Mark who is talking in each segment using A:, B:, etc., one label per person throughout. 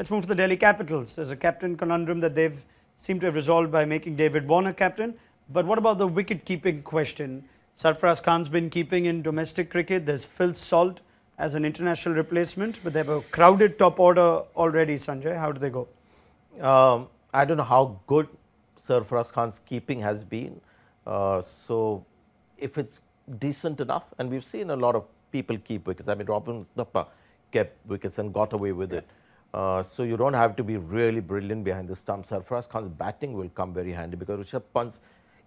A: Let's move to the Delhi Capitals. There's a captain conundrum that they've seemed to have resolved by making David Warner captain. But what about the wicket-keeping question? Sarfaraz Khan's been keeping in domestic cricket. There's Phil Salt as an international replacement, but they have a crowded top order already, Sanjay. How do they go?
B: I don't know how good Sarfaraz Khan's keeping has been. So if it's decent enough, and we've seen a lot of people keep wickets. I mean, Robin Thappa kept wickets and got away with it. So you don't have to be really brilliant behind the stump. Sarfaraz Khan's batting will come very handy because Rishabh Pant's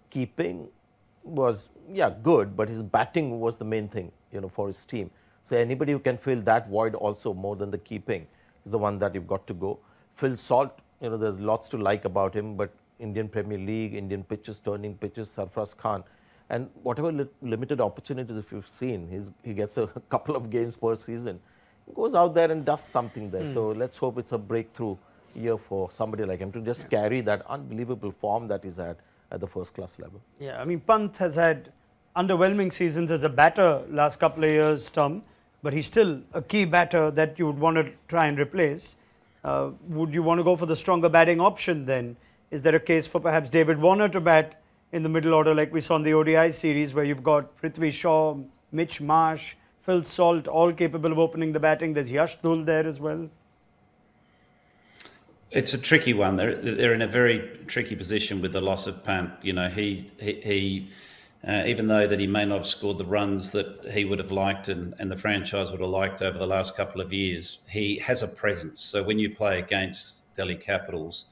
B: keeping was, good, but his batting was the main thing, for his team. So anybody who can fill that void also more than the keeping is the one that you've got to go. Phil Salt, there's lots to like about him, but Indian Premier League, Indian pitches, turning pitches, Sarfaraz Khan, and whatever limited opportunities if you've seen, he gets a couple of games per season. He goes out there and does something there. So let's hope it's a breakthrough year for somebody like him to just carry that unbelievable form that he's had at the first-class level.
A: Yeah, I mean, Pant has had underwhelming seasons as a batter last couple of years, Tom, but he's still a key batter that you would want to try and replace. Would you want to go for the stronger batting option then? Is there a case for perhaps David Warner to bat in the middle order like we saw in the ODI series where you've got Prithvi Shaw, Mitch Marsh, Phil Salt, all capable of opening the batting? There's Yash Dhul there as well.
C: It's a tricky one. They're in a very tricky position with the loss of Pant. He even though that he may not have scored the runs that he would have liked and the franchise would have liked over the last couple of years, he has a presence. So when you play against Delhi Capitals,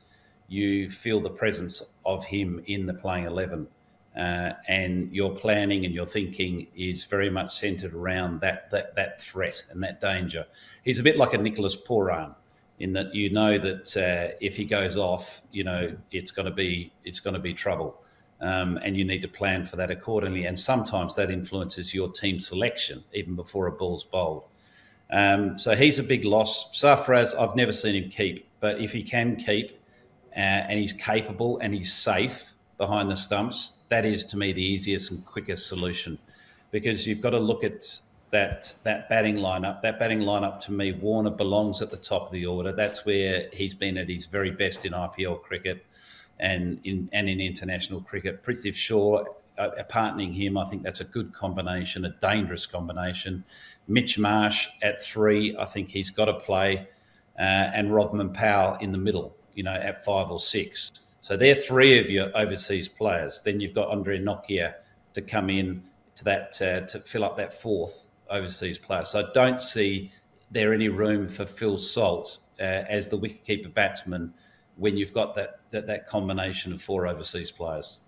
C: you feel the presence of him in the playing 11. And your planning and your thinking is very much centred around that threat and that danger. He's a bit like a Nicholas Pooran, in that that if he goes off, it's going to be trouble, and you need to plan for that accordingly. And sometimes that influences your team selection even before a ball's bowled. So he's a big loss. Sarfaraz, I've never seen him keep, but if he can keep and he's capable and he's safe behind the stumps, that is to me the easiest and quickest solution, because you've got to look at that batting lineup. That batting lineup, to me, Warner belongs at the top of the order. That's where he's been at his very best in IPL cricket and in international cricket. Prithvi Shaw, partnering him, I think that's a good combination, a dangerous combination. Mitch Marsh at 3, I think he's got to play, and Rodman Powell in the middle, at 5 or 6. So they're 3 of your overseas players. Then you've got Andre Nokia to come in to that to fill up that 4th overseas player. So I don't see there any room for Phil Salt as the wicketkeeper batsman when you've got that combination of 4 overseas players.